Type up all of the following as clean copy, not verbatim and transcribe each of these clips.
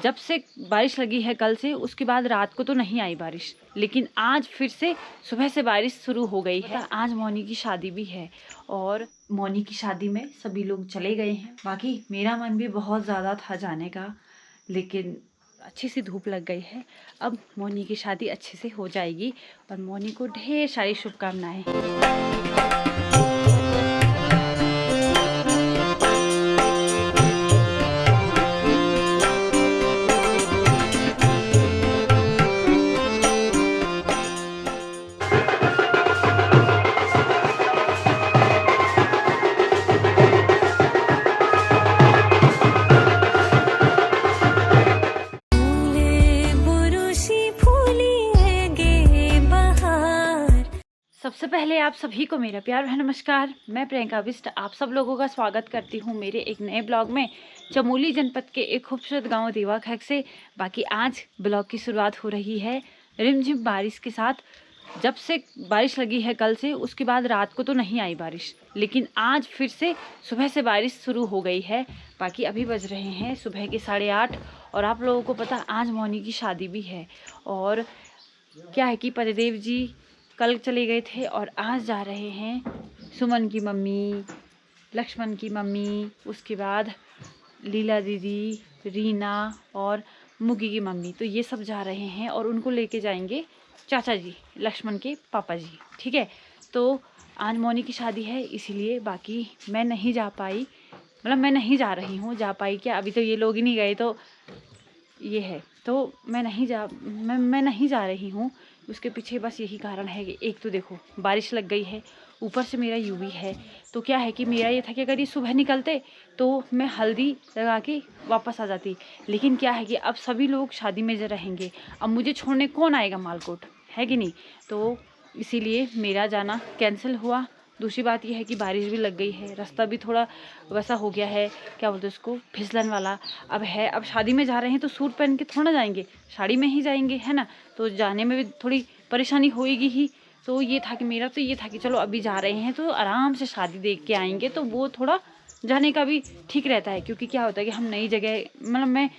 जब से बारिश लगी है कल से, उसके बाद रात को तो नहीं आई बारिश, लेकिन आज फिर से सुबह से बारिश शुरू हो गई है। आज मौनी की शादी भी है और मौनी की शादी में सभी लोग चले गए हैं। बाकी मेरा मन भी बहुत ज़्यादा था जाने का, लेकिन अच्छी सी धूप लग गई है। अब मौनी की शादी अच्छे से हो जाएगी और मौनी को ढेर सारी शुभकामनाएं। सबसे पहले आप सभी को मेरा प्यार भरा नमस्कार। मैं प्रियंका बिष्ट आप सब लोगों का स्वागत करती हूँ मेरे एक नए ब्लॉग में, चमोली जनपद के एक खूबसूरत गांव देवाखैक से। बाकी आज ब्लॉग की शुरुआत हो रही है रिमझिम बारिश के साथ। जब से बारिश लगी है कल से, उसके बाद रात को तो नहीं आई बारिश, लेकिन आज फिर से सुबह से बारिश शुरू हो गई है। बाकी अभी बज रहे हैं सुबह के 8:30 और आप लोगों को पता आज मौनी की शादी भी है। और क्या है कि पतिदेव जी कल चले गए थे और आज जा रहे हैं सुमन की मम्मी, लक्ष्मण की मम्मी, उसके बाद लीला दीदी, रीना और मुगी की मम्मी। तो ये सब जा रहे हैं और उनको लेके जाएंगे चाचा जी, लक्ष्मण के पापा जी। ठीक है, तो आज मौनी की शादी है इसीलिए बाकी मैं नहीं जा पाई, मतलब मैं नहीं जा रही हूँ। जा पाई क्या, अभी तो ये लोग ही नहीं गए तो ये है, तो मैं नहीं जा रही हूँ। उसके पीछे बस यही कारण है कि एक तो देखो बारिश लग गई है, ऊपर से मेरा यूवी है। तो क्या है कि मेरा ये था कि अगर ये सुबह निकलते तो मैं हल्दी लगा के वापस आ जाती, लेकिन क्या है कि अब सभी लोग शादी में रहेंगे, अब मुझे छोड़ने कौन आएगा मालकोट, है कि नहीं। तो इसीलिए मेरा जाना कैंसिल हुआ। दूसरी बात यह है कि बारिश भी लग गई है, रास्ता भी थोड़ा वैसा हो गया है, क्या बोलते हैं उसको, फिसलन वाला अब है। अब शादी में जा रहे हैं तो सूट पहन के थोड़ा जाएंगे, साड़ी में ही जाएंगे, है ना। तो जाने में भी थोड़ी परेशानी होएगी ही। तो ये था कि मेरा तो ये था कि चलो अभी जा रहे हैं तो आराम से शादी देख के आएंगे, तो वो थोड़ा जाने का भी ठीक रहता है। क्योंकि क्या होता है कि हम नई जगह, मतलब मैं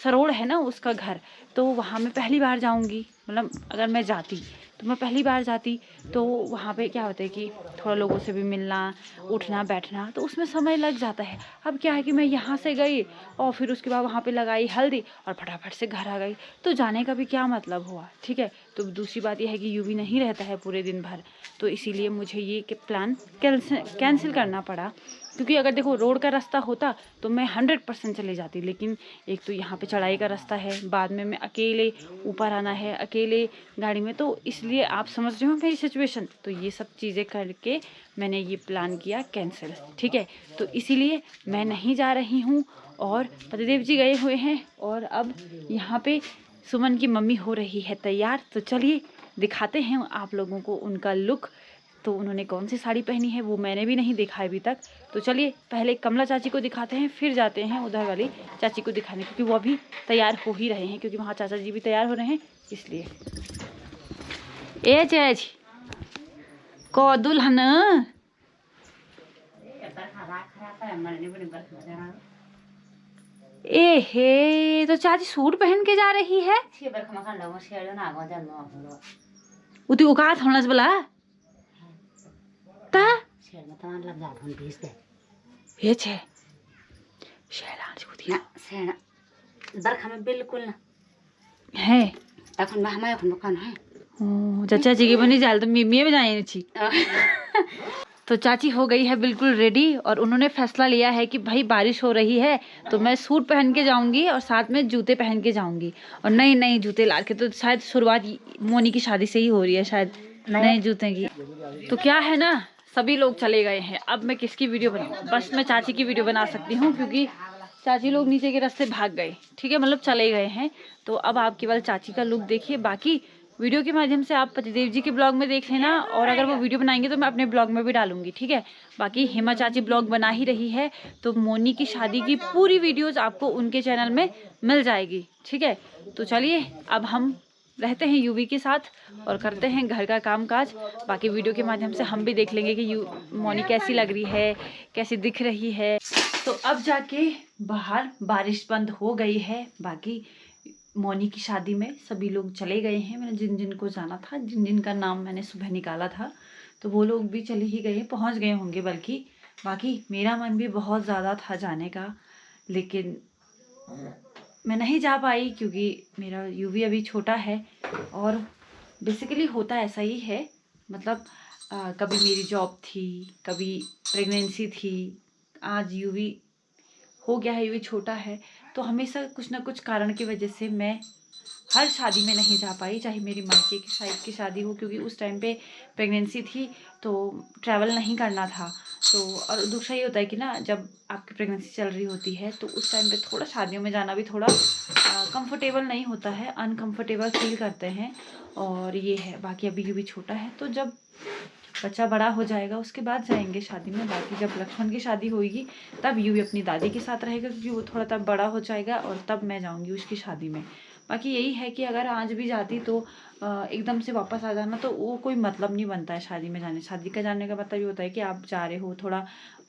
सरोड़ है ना उसका घर, तो वहाँ मैं पहली बार जाऊँगी। मतलब अगर मैं जाती तो मैं पहली बार जाती, तो वहाँ पे क्या होता है कि थोड़ा लोगों से भी मिलना, उठना बैठना, तो उसमें समय लग जाता है। अब क्या है कि मैं यहाँ से गई और फिर उसके बाद वहाँ पे लगाई हल्दी और फटाफट से घर आ गई, तो जाने का भी क्या मतलब हुआ। ठीक है, तो दूसरी बात यह है कि यूं भी नहीं रहता है पूरे दिन भर, तो इसीलिए मुझे ये प्लान कैंसिल करना पड़ा। क्योंकि अगर देखो रोड का रास्ता होता तो मैं 100% चले जाती, लेकिन एक तो यहाँ पे चढ़ाई का रास्ता है, बाद में मैं अकेले ऊपर आना है अकेले गाड़ी में, तो इसलिए आप समझ रहे हो मेरी सिचुएशन। तो ये सब चीज़ें करके मैंने ये प्लान किया कैंसिल। ठीक है, तो इसीलिए मैं नहीं जा रही हूँ और पतिदेव जी गए हुए हैं और अब यहाँ पे सुमन की मम्मी हो रही है तैयार। तो चलिए दिखाते हैं आप लोगों को उनका लुक। तो उन्होंने कौन सी साड़ी पहनी है वो मैंने भी नहीं देखा है अभी तक। तो चलिए पहले कमला चाची को दिखाते हैं, फिर जाते हैं उधर वाली चाची को दिखाने, क्योंकि वो अभी तैयार हो ही रहे हैं, क्योंकि वहाँ चाचा जी भी तैयार हो रहे हैं इसलिए। ए चाची को दुल्हन ए हे, तो चाची सूट पहन के जा रही है। उती औकात होना बोला ता ये छे शेलान जुती ना सेना बरखा में बिल्कुल ना है এখন मैं हमारे दुकान है। ओ चाचा जी के बनी जाल तो मिमी में जाए छी। तो चाची हो गई है बिल्कुल रेडी और उन्होंने फैसला लिया है कि भाई बारिश हो रही है तो मैं सूट पहन के जाऊंगी और साथ में जूते पहन के जाऊंगी, और नए नए जूते ला के। तो शायद शुरुआत मौनी की शादी से ही हो रही है, शायद नए जूते की। तो क्या है ना, सभी लोग चले गए हैं, अब मैं किसकी वीडियो बनाऊं। बस मैं चाची की वीडियो बना सकती हूँ, क्योंकि चाची लोग नीचे के रास्ते भाग गए। ठीक है, मतलब चले गए हैं। तो अब आप केवल चाची का लुक देखिए, बाकी वीडियो के माध्यम से आप पतिदेव जी के ब्लॉग में देख लेना, और अगर वो वीडियो बनाएंगे तो मैं अपने ब्लॉग में भी डालूंगी। ठीक है, बाकी हेमा चाची ब्लॉग बना ही रही है, तो मौनी की शादी की पूरी वीडियोस आपको उनके चैनल में मिल जाएगी। ठीक है, तो चलिए अब हम रहते हैं यूवी के साथ और करते हैं घर का काम काज। बाकी वीडियो के माध्यम से हम भी देख लेंगे कि मौनी कैसी लग रही है, कैसी दिख रही है। तो अब जाके बाहर बारिश बंद हो गई है। बाकी मोनी की शादी में सभी लोग चले गए हैं। मैंने जिन जिन को जाना था, जिन जिन का नाम मैंने सुबह निकाला था, तो वो लोग भी चले ही गए, पहुंच गए होंगे बल्कि। बाकी मेरा मन भी बहुत ज़्यादा था जाने का, लेकिन मैं नहीं जा पाई क्योंकि मेरा यूवी अभी छोटा है। और बेसिकली होता ऐसा ही है, मतलब कभी मेरी जॉब थी, कभी प्रेगनेंसी थी, आज यूवी हो गया है, यूवी छोटा है, तो हमेशा कुछ ना कुछ कारण की वजह से मैं हर शादी में नहीं जा पाई, चाहे मेरी मायके की साइड की शादी हो, क्योंकि उस टाइम पे प्रेगनेंसी थी तो ट्रैवल नहीं करना था। तो और दूसरा ये होता है कि ना, जब आपकी प्रेगनेंसी चल रही होती है तो उस टाइम पे थोड़ा शादियों में जाना भी थोड़ा कंफर्टेबल नहीं होता है, अनकंफर्टेबल फील करते हैं। और ये है, बाकी अभी ये भी छोटा है, तो जब बच्चा बड़ा हो जाएगा उसके बाद जाएंगे शादी में। बाकी जब लक्ष्मण की शादी होगी तब यूवी अपनी दादी के साथ रहेगा, क्योंकि वो थोड़ा तब बड़ा हो जाएगा और तब मैं जाऊंगी उसकी शादी में। बाकी यही है कि अगर आज भी जाती तो एकदम से वापस आ जाना तो वो कोई मतलब नहीं बनता है शादी में जाने। शादी का जाने का मतलब ये होता है कि आप जा रहे हो, थोड़ा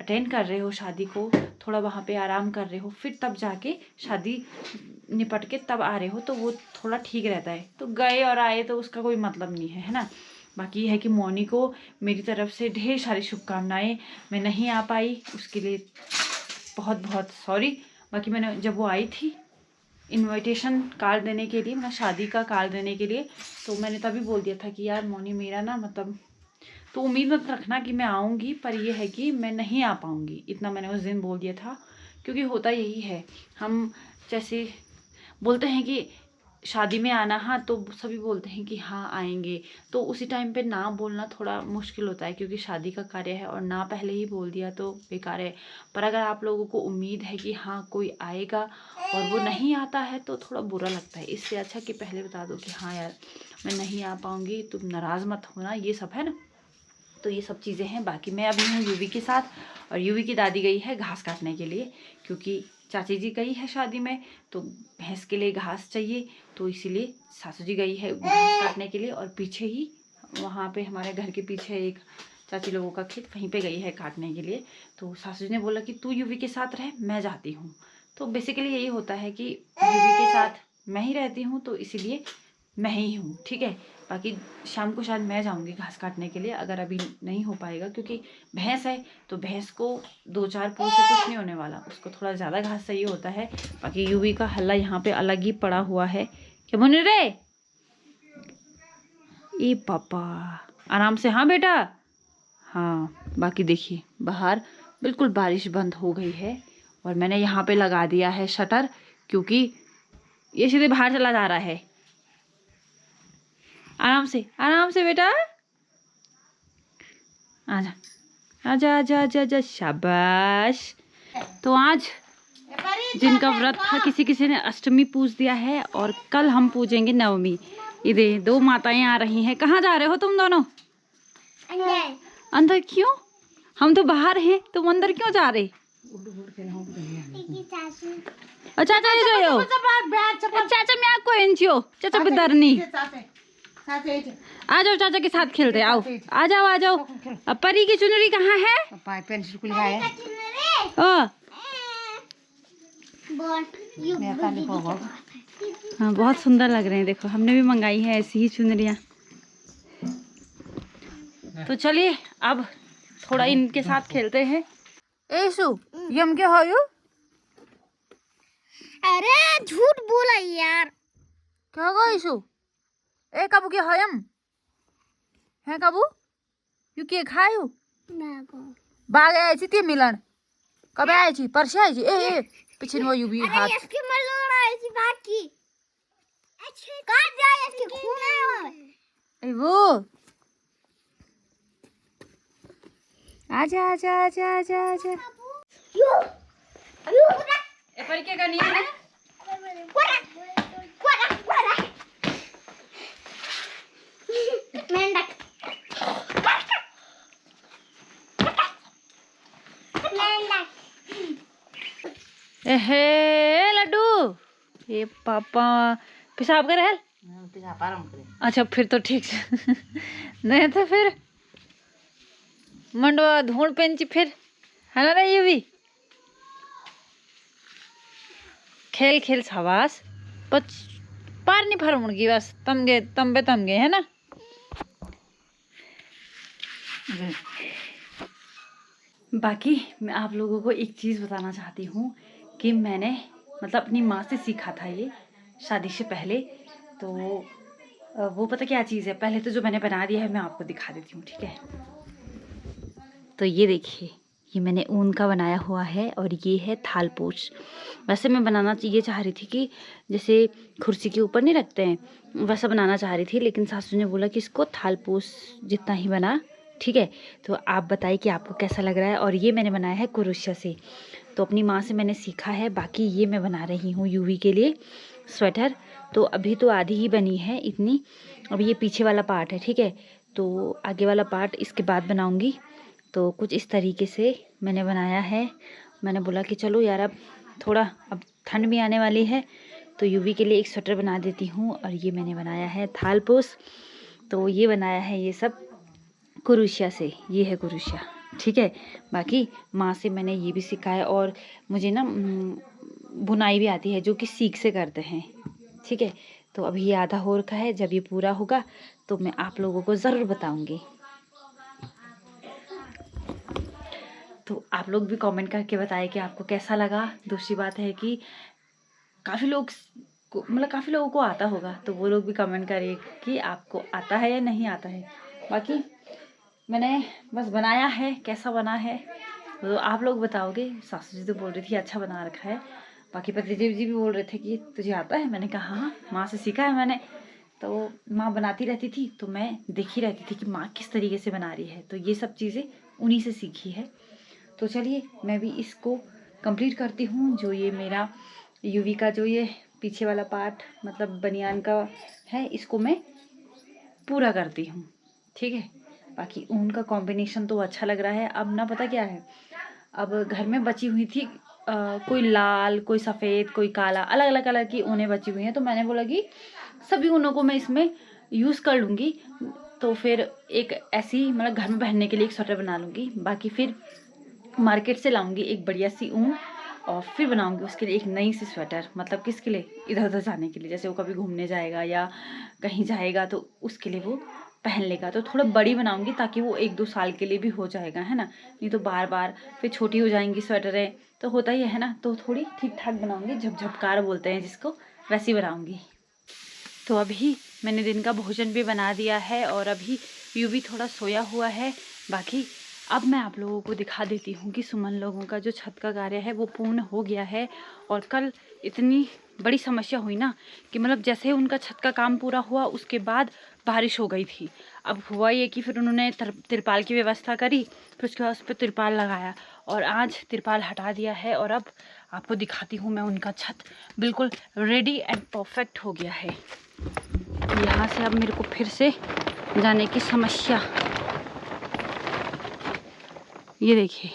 अटेंड कर रहे हो शादी को, थोड़ा वहाँ पे आराम कर रहे हो, फिर तब जाके शादी निपट के तब आ रहे हो, तो वो थोड़ा ठीक रहता है। तो गए और आए तो उसका कोई मतलब नहीं है ना। बाकी ये है कि मोनी को मेरी तरफ से ढेर सारी शुभकामनाएं। मैं नहीं आ पाई उसके लिए बहुत बहुत सॉरी। बाकी मैंने जब वो आई थी इनविटेशन कार्ड देने के लिए, मतलब शादी का कार्ड देने के लिए, तो मैंने तभी बोल दिया था कि यार मोनी मेरा ना, मतलब तो उम्मीद मत रखना कि मैं आऊँगी, पर ये है कि मैं नहीं आ पाऊँगी, इतना मैंने उस दिन बोल दिया था। क्योंकि होता यही है, हम जैसे बोलते हैं कि शादी में आना, हाँ तो सभी बोलते हैं कि हाँ आएंगे, तो उसी टाइम पे ना बोलना थोड़ा मुश्किल होता है, क्योंकि शादी का कार्य है और ना पहले ही बोल दिया तो बेकार है। पर अगर आप लोगों को उम्मीद है कि हाँ कोई आएगा और वो नहीं आता है तो थोड़ा बुरा लगता है। इससे अच्छा कि पहले बता दो कि हाँ यार मैं नहीं आ पाऊँगी, तुम नाराज़ मत होना, ये सब है ना। तो ये सब चीज़ें हैं। बाकी मैं अभी हूँ यूवी के साथ, और यूवी की दादी गई है घास काटने के लिए, क्योंकि चाची जी गई है शादी में तो भैंस के लिए घास चाहिए, तो इसीलिए सासू जी गई है घास काटने के लिए। और पीछे ही वहाँ पे हमारे घर के पीछे एक चाची लोगों का खेत, वहीं पे गई है काटने के लिए। तो सासू जी ने बोला कि तू यूवी के साथ रह, मैं जाती हूँ। तो बेसिकली यही होता है कि यूवी के साथ मैं ही रहती हूँ, तो इसीलिए मैं ही हूँ, ठीक है। बाकी शाम को शायद मैं जाऊँगी घास काटने के लिए, अगर अभी नहीं हो पाएगा, क्योंकि भैंस है तो भैंस को 2-4 पूँछ से कुछ नहीं होने वाला, उसको थोड़ा ज़्यादा घास चाहिए होता है। बाकी यूवी का हल्ला यहाँ पे अलग ही पड़ा हुआ है। क्या बोल रे, ए पापा आराम से, हाँ बेटा हाँ। बाकी देखिए बाहर बिल्कुल बारिश बंद हो गई है, और मैंने यहाँ पे लगा दिया है शटर, क्योंकि ये सीधे बाहर चला जा रहा है। आराम से बेटा, आजा आजा आजा आजा आजा, शाबाश। तो आज जिनका व्रत था, किसी किसी ने अष्टमी पूज दिया है और कल हम पूजेंगे नवमी। इधर 2 माताएं आ रही हैं। कहाँ जा रहे हो तुम दोनों? अंदर। अंदर क्यों? हम तो बाहर हैं, तुम अंदर क्यों जा रहे? चाचा ये जो चाचा मैं आपको एनजीओ चाचा बिदरनी, आ जाओ चाचा के साथ खेलते, आओ आ जाओ आ जाओ। अब परी की चुनरी कहाँ है? हाँ बहुत सुंदर लग रहे हैं, देखो हमने भी मंगाई है ऐसी ही चुनरियाँ। तो चलिए अब थोड़ा इनके साथ खेलते हैं। ऐसु यम क्या हो? अरे झूठ बोला यार। क्या होगा ऐसु? ए काबू क्या हो यम है काबू? यू के खायो? बाग आई थी ते मिलन कब आई थी? परसे आई थी। ए पीछे वो यू भी हाथ इसकी मलड़ा ऐसी बात की। काट जाए इसके खून है। ए वो आजा आजा आजा आजा आजा। ए पर क्या करनी है? एहे लड्डू, ये पापा पेशाब करे है? अच्छा फिर तो ठीक है। नहीं तो फिर मंडवा धूल पेंची फिर है ना रे ये भी। खेल खेल शाबाश पच पार नहीं फर मुड़गी बस तम गए है ना। बाकी मैं आप लोगों को एक चीज़ बताना चाहती हूँ कि मैंने मतलब अपनी माँ से सीखा था ये शादी से पहले। तो वो पता क्या चीज़ है, पहले तो जो मैंने बना दिया है मैं आपको दिखा देती हूँ, ठीक है। तो ये देखिए, ये मैंने ऊन का बनाया हुआ है और ये है थाल पोछ। वैसे मैं बनाना ये चाह रही थी कि जैसे कुर्सी के ऊपर नहीं रखते हैं वैसा बनाना चाह रही थी, लेकिन सासू ने बोला कि इसको थाल पोछ जितना ही बना, ठीक है। तो आप बताइए कि आपको कैसा लग रहा है। और ये मैंने बनाया है क्रोशिया से, तो अपनी माँ से मैंने सीखा है। बाकी ये मैं बना रही हूँ यूवी के लिए स्वेटर। तो अभी तो आधी ही बनी है इतनी, अभी ये पीछे वाला पार्ट है, ठीक है। तो आगे वाला पार्ट इसके बाद बनाऊँगी। तो कुछ इस तरीके से मैंने बनाया है। मैंने बोला कि चलो यार अब थोड़ा अब ठंड भी आने वाली है तो यूवी के लिए एक स्वेटर बना देती हूँ। और ये मैंने बनाया है थाल पोछ। तो ये बनाया है ये सब क्रोशिया से, ये है क्रोशिया, ठीक है। बाकी माँ से मैंने ये भी सीखा है और मुझे ना बुनाई भी आती है जो कि सीख से करते हैं, ठीक है। तो अभी ये आधा हो रखा है, जब ये पूरा होगा तो मैं आप लोगों को ज़रूर बताऊँगी। तो आप लोग भी कमेंट करके बताएं कि आपको कैसा लगा। दूसरी बात है कि काफ़ी लोग मतलब काफ़ी लोगों को आता होगा, तो वो लोग भी कमेंट करिए कि आपको आता है या नहीं आता है। बाकी मैंने बस बनाया है, कैसा बना है तो आप लोग बताओगे। सासू जी तो बोल रही थी अच्छा बना रखा है, बाकी पतिदेव जी भी बोल रहे थे कि तुझे आता है। मैंने कहा हाँ, माँ से सीखा है मैंने। तो माँ बनाती रहती थी तो मैं देखी रहती थी कि माँ किस तरीके से बना रही है, तो ये सब चीज़ें उन्हीं से सीखी है। तो चलिए मैं भी इसको कंप्लीट करती हूँ। जो ये मेरा यूवी का जो ये पीछे वाला पार्ट मतलब बनियान का है, इसको मैं पूरा करती हूँ, ठीक है। बाकी ऊन का कॉम्बिनेशन तो अच्छा लग रहा है। अब ना पता क्या है, अब घर में बची हुई थी कोई लाल, कोई सफ़ेद, कोई काला, अलग अलग कलर की ऊनें बची हुई हैं। तो मैंने बोला कि सभी ऊनों को मैं इसमें यूज़ कर लूँगी। तो फिर एक ऐसी मतलब घर में पहनने के लिए एक स्वेटर बना लूँगी। बाकी फिर मार्केट से लाऊंगी एक बढ़िया सी ऊन और फिर बनाऊंगी उसके लिए एक नई सी स्वेटर। मतलब किसके लिए, इधर उधर जाने के लिए, जैसे वो कभी घूमने जाएगा या कहीं जाएगा तो उसके लिए वो पहन लेगा। तो थोड़ा बड़ी बनाऊंगी ताकि वो 1-2 साल के लिए भी हो जाएगा, है ना। नहीं तो बार बार फिर छोटी हो जाएंगी स्वेटरें, तो होता ही है ना। तो थोड़ी ठीक ठाक बनाऊंगी, झपझपकार बोलते हैं जिसको, वैसी बनाऊंगी। तो अभी मैंने दिन का भोजन भी बना दिया है और अभी यूँ भी थोड़ा सोया हुआ है। बाकी अब मैं आप लोगों को दिखा देती हूँ कि सुमन लोगों का जो छत का कार्य है वो पूर्ण हो गया है। और कल इतनी बड़ी समस्या हुई ना कि मतलब जैसे ही उनका छत का काम पूरा हुआ उसके बाद बारिश हो गई थी। अब हुआ ये कि फिर उन्होंने तिरपाल की व्यवस्था करी, फिर उसके बाद उस पर तिरपाल लगाया और आज तिरपाल हटा दिया है। और अब आपको दिखाती हूँ मैं, उनका छत बिल्कुल रेडी एंड परफेक्ट हो गया है। यहाँ से अब मेरे को फिर से जाने की समस्या, ये देखिए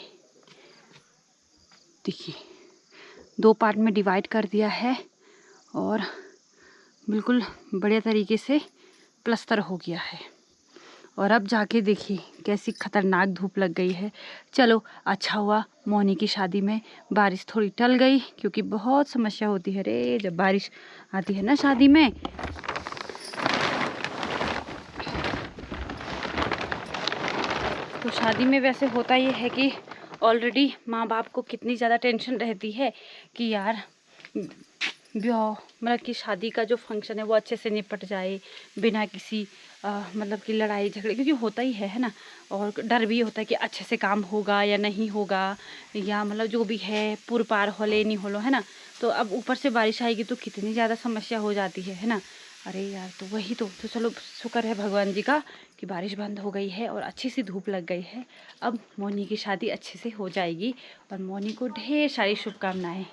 2 पार्ट में डिवाइड कर दिया है और बिल्कुल बढ़िया तरीके से प्लस्तर हो गया है। और अब जाके देखिए कैसी खतरनाक धूप लग गई है। चलो अच्छा हुआ मोनी की शादी में बारिश थोड़ी टल गई, क्योंकि बहुत समस्या होती है रे जब बारिश आती है ना शादी में। तो शादी में वैसे होता ये है कि ऑलरेडी माँ बाप को कितनी ज़्यादा टेंशन रहती है कि यार ब्याह मतलब कि शादी का जो फंक्शन है वो अच्छे से निपट जाए बिना किसी मतलब कि लड़ाई झगड़े, क्योंकि होता ही है ना। और डर भी होता है कि अच्छे से काम होगा या नहीं होगा, या मतलब जो भी है पुर पार होले नहीं होलो, है ना। तो अब ऊपर से बारिश आएगी तो कितनी ज़्यादा समस्या हो जाती है ना। अरे यार, तो वही तो चलो शुक्र है भगवान जी का कि बारिश बंद हो गई है और अच्छी सी धूप लग गई है। अब मोनी की शादी अच्छे से हो जाएगी और मोनी को ढेर सारी शुभकामनाएं।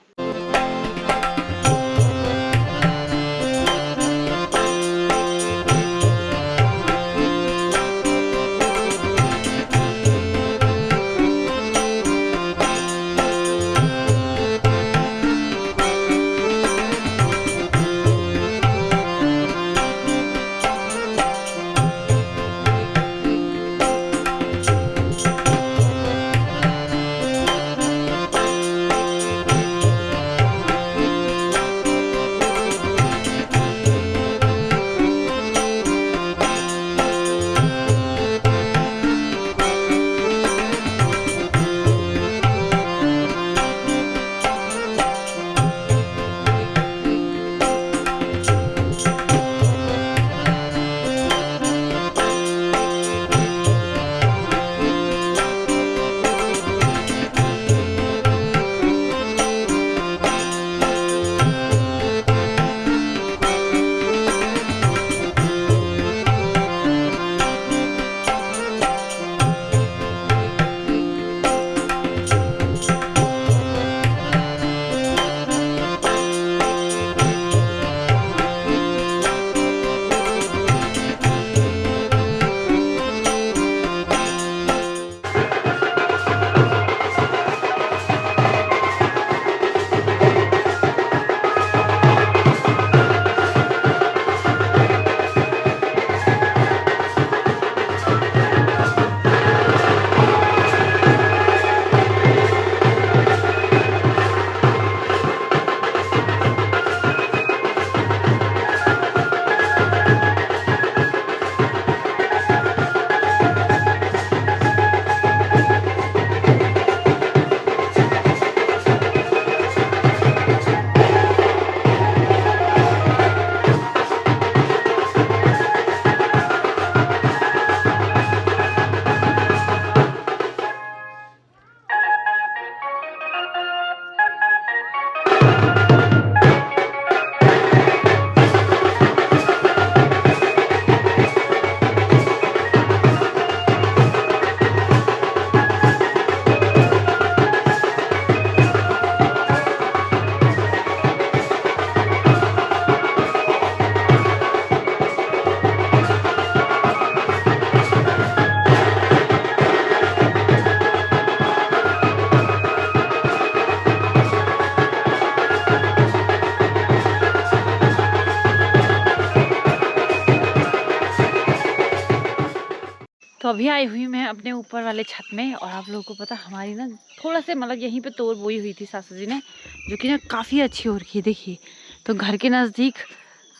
तो अभी आई हुई मैं अपने ऊपर वाले छत में, और आप लोगों को पता हमारी ना थोड़ा से मतलब यहीं पे तोड़ बोई हुई थी सासू जी ने, जो कि ना काफ़ी अच्छी हो रखी है। देखिए तो घर के नज़दीक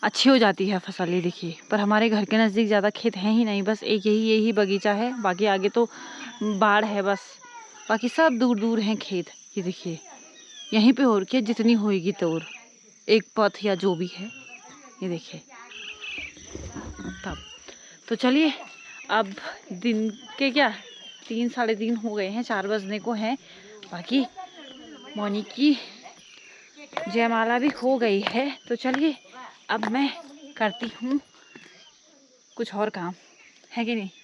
अच्छी हो जाती है फसल, ये देखिए। पर हमारे घर के नज़दीक ज़्यादा खेत हैं ही नहीं, बस एक यही बगीचा है, बाकी आगे तो बाढ़ है बस, बाकी सब दूर दूर हैं खेत। ये देखिए यहीं पे हो रखी है जितनी होएगी तोड़, एक पथ या जो भी है, ये देखिए। तब तो चलिए, अब दिन के क्या 3 साढ़े 3 हो गए हैं, 4 बजने को हैं। बाकी मोनी की जयमाला भी हो गई है, तो चलिए अब मैं करती हूँ कुछ और काम, है कि नहीं।